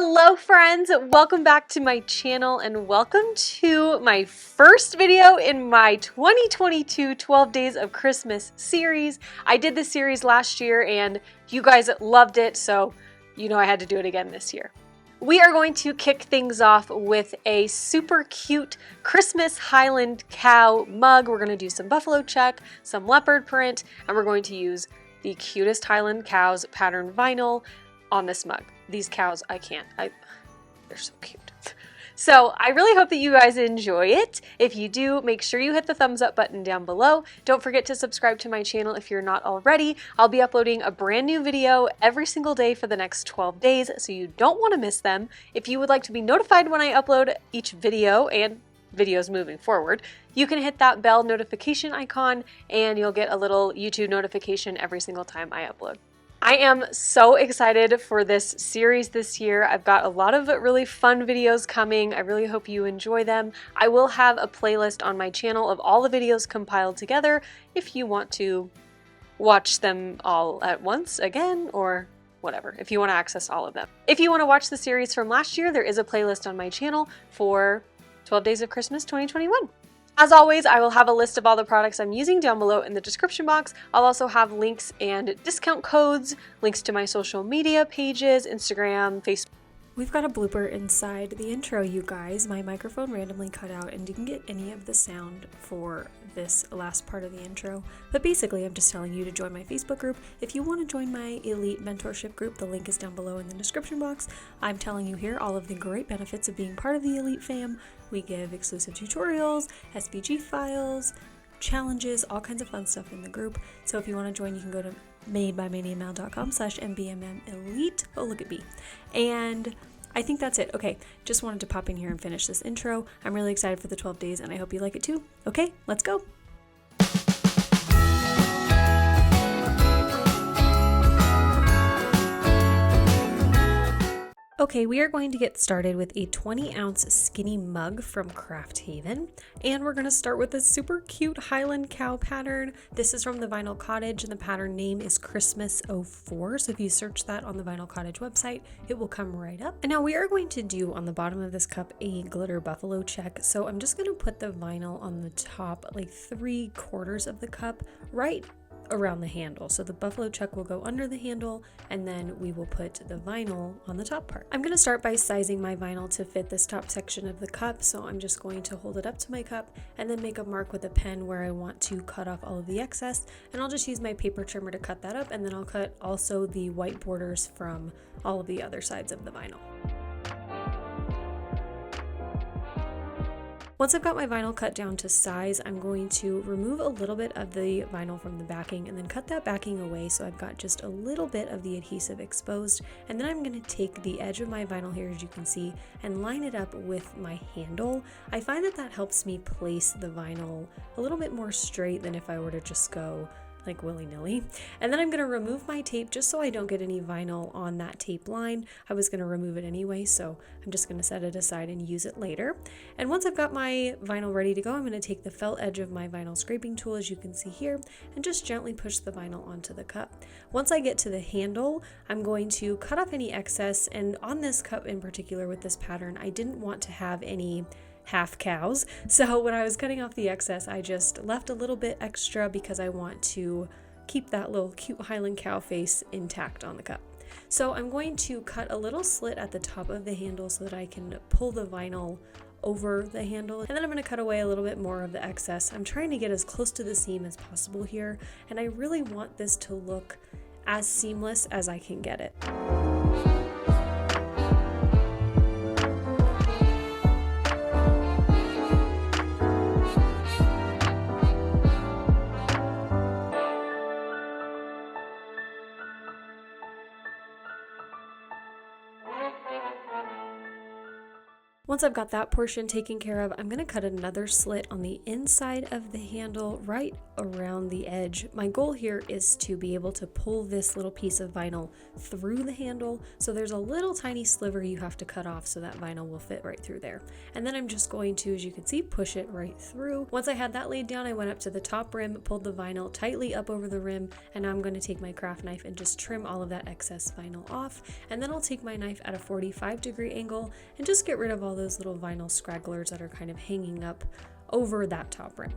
Hello friends, welcome back to my channel and welcome to my first video in my 2022 12 Days of Christmas series. I did this series last year and you guys loved it, so you know I had to do it again this year. We are going to kick things off with a super cute Christmas Highland cow mug. We're going to do some buffalo check, some leopard print, and we're going to use the cutest Highland cows pattern vinyl on this mug. These cows, they're so cute. So I really hope that you guys enjoy it. If you do, make sure you hit the thumbs up button down below. Don't forget to subscribe to my channel if you're not already. I'll be uploading a brand new video every single day for the next 12 days, so you don't want to miss them. If you would like to be notified when I upload each video and videos moving forward, you can hit that bell notification icon and you'll get a little YouTube notification every single time I upload. I am so excited for this series this year. I've got a lot of really fun videos coming. I really hope you enjoy them. I will have a playlist on my channel of all the videos compiled together if you want to watch them all at once again or whatever, if you want to access all of them. If you want to watch the series from last year, there is a playlist on my channel for 12 Days of Christmas 2021. As always, I will have a list of all the products I'm using down below in the description box. I'll also have links and discount codes, links to my social media pages, Instagram, Facebook. We've got a blooper inside the intro, you guys. My microphone randomly cut out and didn't get any of the sound for this last part of the intro. But basically, I'm just telling you to join my Facebook group. If you want to join my elite mentorship group, the link is down below in the description box. I'm telling you here all of the great benefits of being part of the elite fam. We give exclusive tutorials, SVG files, challenges, all kinds of fun stuff in the group. So if you want to join, you can go to madebyManianMal.com/mbmmelite. Oh, look at me. And I think that's it. Okay, just wanted to pop in here and finish this intro. I'm really excited for the 12 days and I hope you like it too. Okay, let's go. Okay, we are going to get started with a 20-ounce skinny mug from Craft Haven, and we're going to start with a super cute Highland cow pattern. This is from the Vinyl Cottage, and the pattern name is Christmas 04, so if you search that on the Vinyl Cottage website, it will come right up. And now we are going to do on the bottom of this cup a glitter buffalo check, so I'm just going to put the vinyl on the top, like 3/4 of the cup, right around the handle. So the buffalo check will go under the handle and then we will put the vinyl on the top part. I'm going to start by sizing my vinyl to fit this top section of the cup. So I'm just going to hold it up to my cup and then make a mark with a pen where I want to cut off all of the excess, and I'll just use my paper trimmer to cut that up, and then I'll cut also the white borders from all of the other sides of the vinyl. Once I've got my vinyl cut down to size, I'm going to remove a little bit of the vinyl from the backing and then cut that backing away so I've got just a little bit of the adhesive exposed. And then I'm going to take the edge of my vinyl here, as you can see, and line it up with my handle. I find that that helps me place the vinyl a little bit more straight than if I were to just go like willy-nilly. And then I'm going to remove my tape just so I don't get any vinyl on that tape line. I was going to remove it anyway, so I'm just going to set it aside and use it later. And once I've got my vinyl ready to go, I'm going to take the felt edge of my vinyl scraping tool, as you can see here, and just gently push the vinyl onto the cup. Once I get to the handle, I'm going to cut off any excess, and on this cup in particular with this pattern, I didn't want to have any half cows. So when I was cutting off the excess, I just left a little bit extra because I want to keep that little cute Highland cow face intact on the cup. So I'm going to cut a little slit at the top of the handle so that I can pull the vinyl over the handle, and then I'm going to cut away a little bit more of the excess. I'm trying to get as close to the seam as possible here, and I really want this to look as seamless as I can get it. Once I've got that portion taken care of, I'm going to cut another slit on the inside of the handle right around the edge. My goal here is to be able to pull this little piece of vinyl through the handle, so there's a little tiny sliver you have to cut off so that vinyl will fit right through there. And then I'm just going to, as you can see, push it right through. Once I had that laid down, I went up to the top rim, pulled the vinyl tightly up over the rim, and now I'm going to take my craft knife and just trim all of that excess vinyl off. And then I'll take my knife at a 45-degree angle and just get rid of all those little vinyl scragglers that are kind of hanging up over that top rim.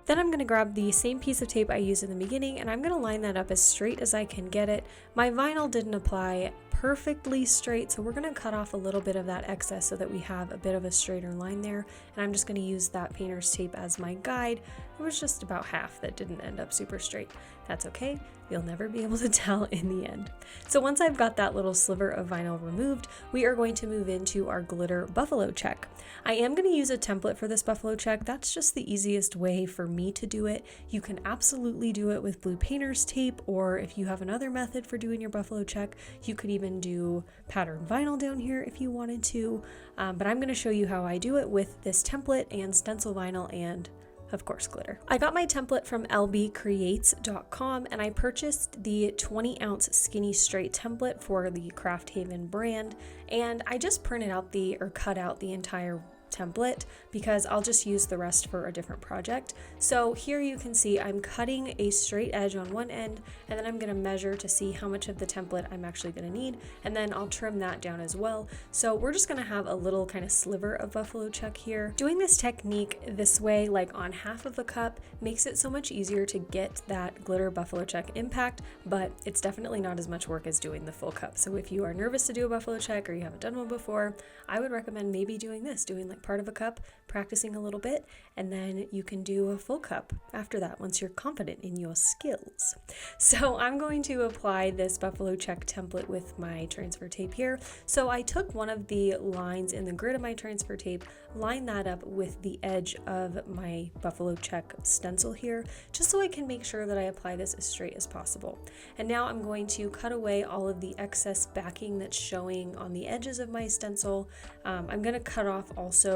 Then I'm going to grab the same piece of tape I used in the beginning and I'm going to line that up as straight as I can get it. My vinyl didn't apply perfectly straight, so we're going to cut off a little bit of that excess so that we have a bit of a straighter line there, and I'm just going to use that painter's tape as my guide. It was just about half that didn't end up super straight. That's okay, you'll never be able to tell in the end. So once I've got that little sliver of vinyl removed, we are going to move into our glitter buffalo check. I am going to use a template for this buffalo check. That's just the easiest way for me to do it. You can absolutely do it with blue painter's tape, or if you have another method for doing your buffalo check, you could even do pattern vinyl down here if you wanted to, but I'm going to show you how I do it with this template and stencil vinyl and of course glitter. I got my template from lbcreates.com and I purchased the 20-ounce skinny straight template for the Craft Haven brand, and I just printed out cut out the entire template because I'll just use the rest for a different project. So here you can see I'm cutting a straight edge on one end, and then I'm going to measure to see how much of the template I'm actually going to need, and then I'll trim that down as well. So we're just going to have a little kind of sliver of buffalo check here. Doing this technique this way, like on half of the cup, makes it so much easier to get that glitter buffalo check impact, but it's definitely not as much work as doing the full cup. So if you are nervous to do a buffalo check or you haven't done one before, I would recommend maybe doing like part of a cup, practicing a little bit, and then you can do a full cup after that once you're confident in your skills. So I'm going to apply this buffalo check template with my transfer tape here. So I took one of the lines in the grid of my transfer tape, lined that up with the edge of my buffalo check stencil here, just so I can make sure that I apply this as straight as possible. And now I'm going to cut away all of the excess backing that's showing on the edges of my stencil. I'm going to cut off also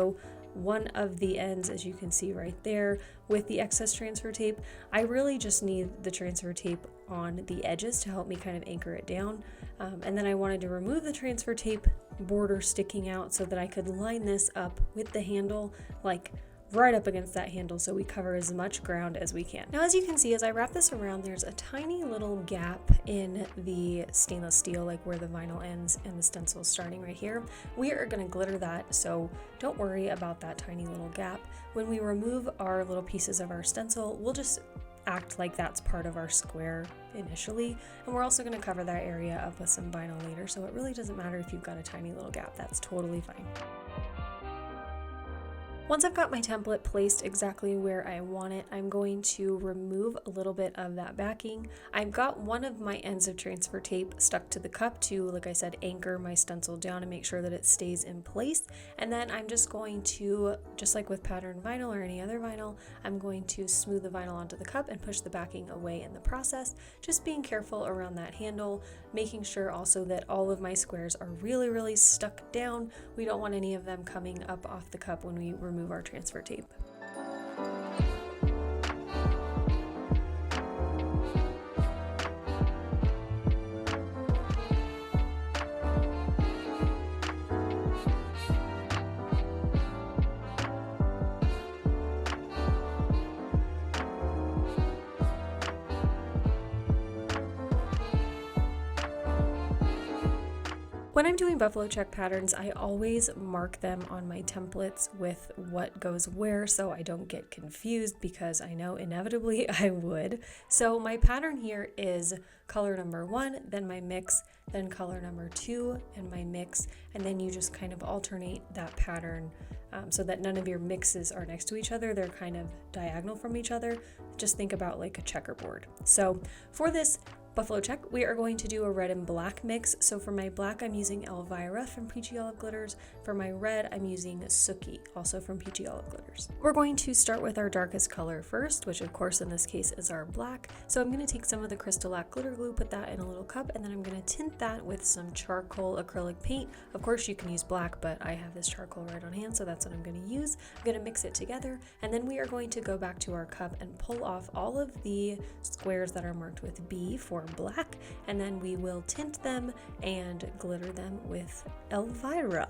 one of the ends, as you can see right there, with the excess transfer tape. I really just need the transfer tape on the edges to help me kind of anchor it down. And then I wanted to remove the transfer tape border sticking out so that I could line this up with the handle, like right up against that handle, so we cover as much ground as we can. Now, as you can see, as I wrap this around, there's a tiny little gap in the stainless steel, like where the vinyl ends and the stencil is starting right here. We are going to glitter that, so don't worry about that tiny little gap. When we remove our little pieces of our stencil, we'll just act like that's part of our square initially, and we're also going to cover that area up with some vinyl later, so it really doesn't matter if you've got a tiny little gap. That's totally fine. Once I've got my template placed exactly where I want it, I'm going to remove a little bit of that backing. I've got one of my ends of transfer tape stuck to the cup to, like I said, anchor my stencil down and make sure that it stays in place. And then I'm just going to, just like with pattern vinyl or any other vinyl, I'm going to smooth the vinyl onto the cup and push the backing away in the process, just being careful around that handle, making sure also that all of my squares are really, really stuck down. We don't want any of them coming up off the cup when we remove our transfer tape. When I'm doing buffalo check patterns, I always mark them on my templates with what goes where so I don't get confused, because I know inevitably I would. So my pattern here is color number 1, then my mix, then color number 2 and my mix, and then you just kind of alternate that pattern so that none of your mixes are next to each other. They're kind of diagonal from each other. Just think about like a checkerboard. So for this Buffalo check. We are going to do a red and black mix. So for my black, I'm using Elvira from Peachy Olive Glitters. For my red, I'm using Sookie, also from Peachy Olive Glitters. We're going to start with our darkest color first, which of course in this case is our black. So I'm going to take some of the Crystalac glitter glue, put that in a little cup, and then I'm going to tint that with some charcoal acrylic paint. Of course you can use black, but I have this charcoal right on hand, so that's what I'm going to use. I'm going to mix it together, and then we are going to go back to our cup and pull off all of the squares that are marked with B for black, and then we will tint them and glitter them with Elvira.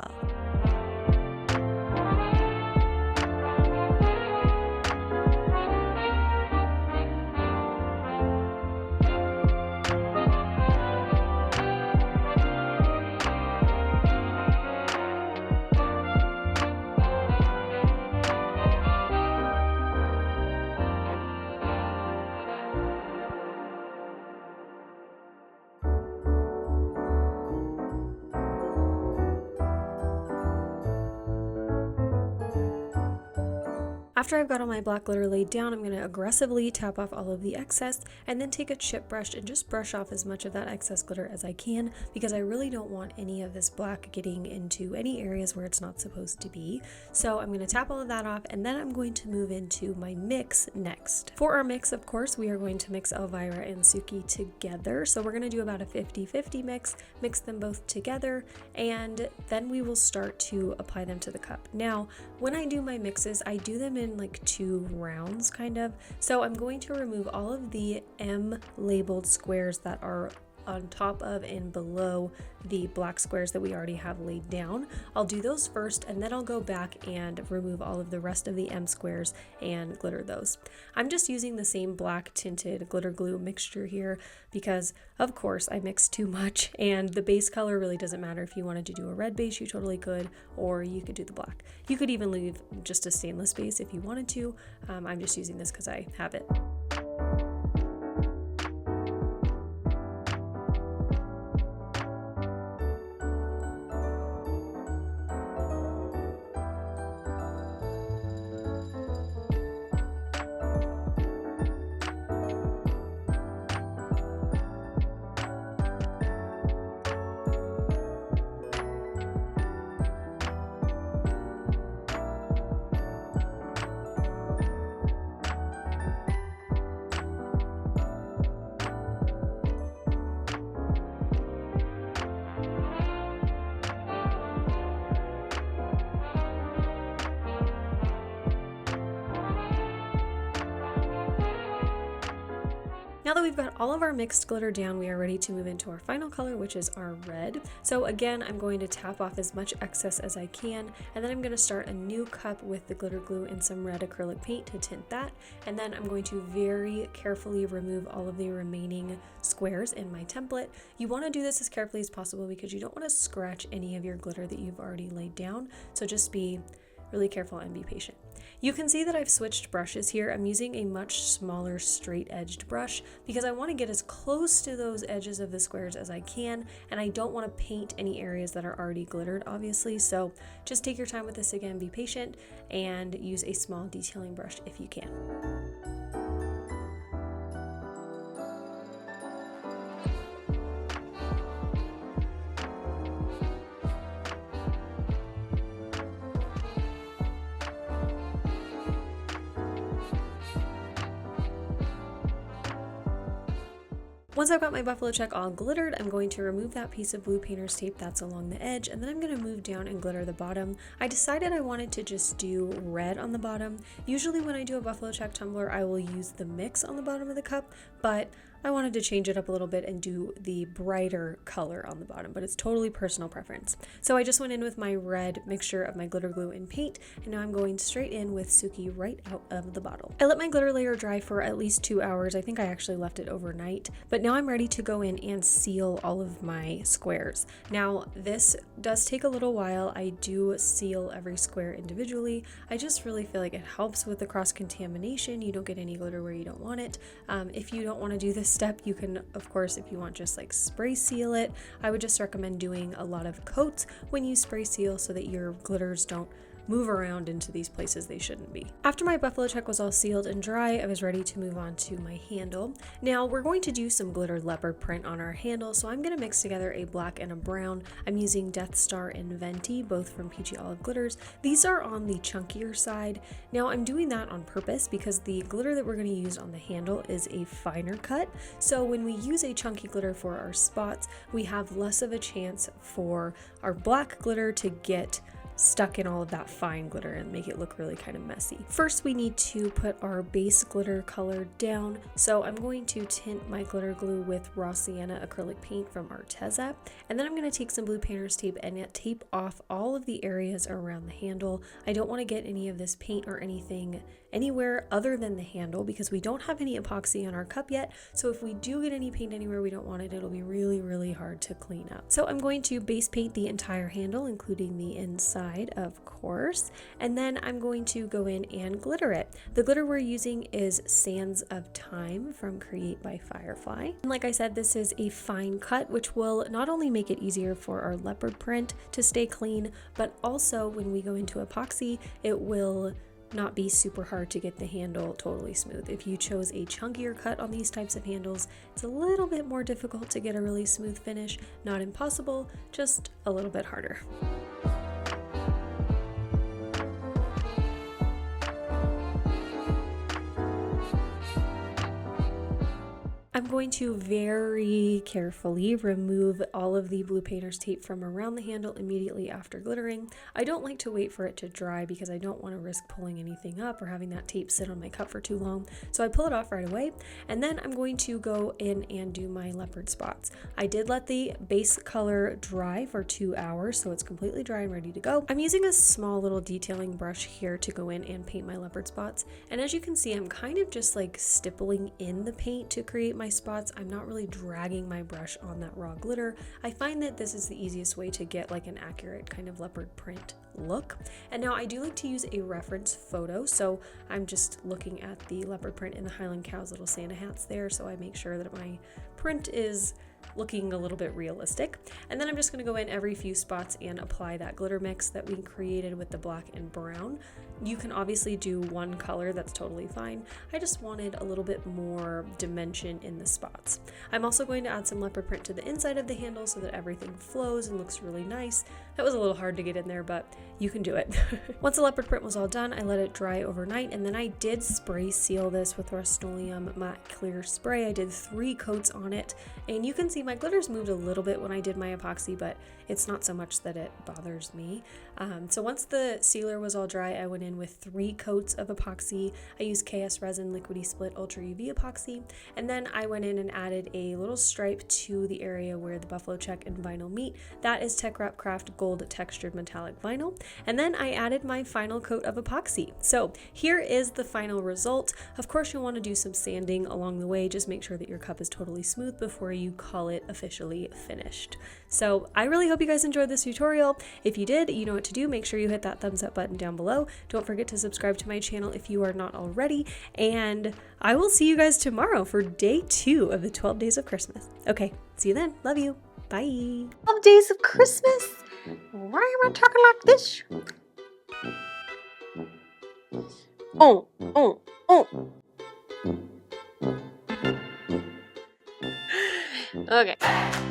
After I've got all my black glitter laid down, I'm going to aggressively tap off all of the excess and then take a chip brush and just brush off as much of that excess glitter as I can, because I really don't want any of this black getting into any areas where it's not supposed to be. So I'm going to tap all of that off, and then I'm going to move into my mix next. For our mix, of course, we are going to mix Elvira and Sookie together. So we're going to do about a 50-50 mix them both together, and then we will start to apply them to the cup. Now, when I do my mixes, I do them in like 2 rounds kind of. So I'm going to remove all of the M labeled squares that are on top of and below the black squares that we already have laid down. I'll do those first, and then I'll go back and remove all of the rest of the M squares and glitter those. I'm just using the same black tinted glitter glue mixture here because of course I mixed too much, and the base color really doesn't matter. If you wanted to do a red base, you totally could, or you could do the black. You could even leave just a stainless base if you wanted to. I'm just using this because I have it. Now that we've got all of our mixed glitter down, we are ready to move into our final color, which is our red. So again, I'm going to tap off as much excess as I can, and then I'm going to start a new cup with the glitter glue and some red acrylic paint to tint that, and then I'm going to very carefully remove all of the remaining squares in my template. You want to do this as carefully as possible because you don't want to scratch any of your glitter that you've already laid down, so just be really careful and be patient. You can see that I've switched brushes here. I'm using a much smaller straight edged brush because I want to get as close to those edges of the squares as I can, and I don't want to paint any areas that are already glittered, obviously. So just take your time with this again, be patient, and use a small detailing brush if you can. Once I've got my buffalo check all glittered, I'm going to remove that piece of blue painter's tape that's along the edge, and then I'm going to move down and glitter the bottom. I decided I wanted to just do red on the bottom. Usually when I do a buffalo check tumbler, I will use the mix on the bottom of the cup, but I wanted to change it up a little bit and do the brighter color on the bottom, but it's totally personal preference. So I just went in with my red mixture of my glitter glue and paint, and now I'm going straight in with Sookie right out of the bottle. I let my glitter layer dry for at least 2 hours. I think I actually left it overnight, but now I'm ready to go in and seal all of my squares. Now this does take a little while. I do seal every square individually. I just really feel like it helps with the cross-contamination. You don't get any glitter where you don't want it. If you don't want to do this step, you can, of course, if you want, just like spray seal it. I would just recommend doing a lot of coats when you spray seal so that your glitters don't move around into these places they shouldn't be. After my buffalo check was all sealed and dry, I was ready to move on to my handle. Now we're going to do some glittered leopard print on our handle, so I'm going to mix together a black and a brown. I'm using Death Star and Venti, both from Peachy Olive Glitters. These are on the chunkier side. Now I'm doing that on purpose because the glitter that we're going to use on the handle is a finer cut. So when we use a chunky glitter for our spots, we have less of a chance for our black glitter to get stuck in all of that fine glitter and make it look really kind of messy. First, we need to put our base glitter color down. So I'm going to tint my glitter glue with raw sienna acrylic paint from Arteza. And then I'm going to take some blue painter's tape and tape off all of the areas around the handle. I don't want to get any of this paint or anything anywhere other than the handle because we don't have any epoxy on our cup yet. So if we do get any paint anywhere we don't want it, it'll be really, really hard to clean up. So I'm going to base paint the entire handle, including the inside, of course. And then I'm going to go in and glitter it. The glitter we're using is Sands of Time from Create by Firefly. And like I said, this is a fine cut, which will not only make it easier for our leopard print to stay clean, but also when we go into epoxy, it will not be super hard to get the handle totally smooth. If you chose a chunkier cut on these types of handles, it's a little bit more difficult to get a really smooth finish. Not impossible, just a little bit harder. I'm going to very carefully remove all of the blue painter's tape from around the handle immediately after glittering. I don't like to wait for it to dry because I don't want to risk pulling anything up or having that tape sit on my cup for too long. So I pull it off right away, and then I'm going to go in and do my leopard spots. I did let the base color dry for 2 hours, so it's completely dry and ready to go. I'm using a small little detailing brush here to go in and paint my leopard spots. And as you can see, I'm kind of just like stippling in the paint to create my spots. I'm not really dragging my brush on that raw glitter. I find that this is the easiest way to get like an accurate kind of leopard print look. And now I do like to use a reference photo, so I'm just looking at the leopard print in the Highland cow's little Santa hats there, so I make sure that my print is looking a little bit realistic. And then I'm just going to go in every few spots and apply that glitter mix that we created with the black and brown. You can obviously do one color, that's totally fine. I just wanted a little bit more dimension in the spots. I'm also going to add some leopard print to the inside of the handle so that everything flows and looks really nice. That was a little hard to get in there, but you can do it. Once the leopard print was all done, I let it dry overnight, and then I did spray seal this with Rust-Oleum matte clear spray. I did 3 coats on it, and you can see my glitters moved a little bit when I did my epoxy, but it's not so much that it bothers me. So once the sealer was all dry, I went in with 3 coats of epoxy. I used KS Resin Liquidy Split Ultra UV epoxy, and then I went in and added a little stripe to the area where the buffalo check and vinyl meet. That is Tech Wrap Craft Gold Textured Metallic Vinyl, and then I added my final coat of epoxy. So here is the final result. Of course, you'll want to do some sanding along the way. Just make sure that your cup is totally smooth before you call it officially finished. So I really hope you guys enjoyed this tutorial. If you did, you know what to do. Make sure you hit that thumbs up button down below. Don't forget to subscribe to my channel if you are not already, and I will see you guys tomorrow for day 2 of the 12 days of Christmas. Okay, see you then. Love you. Bye. 12 days of Christmas. Why am I talking like this? Okay.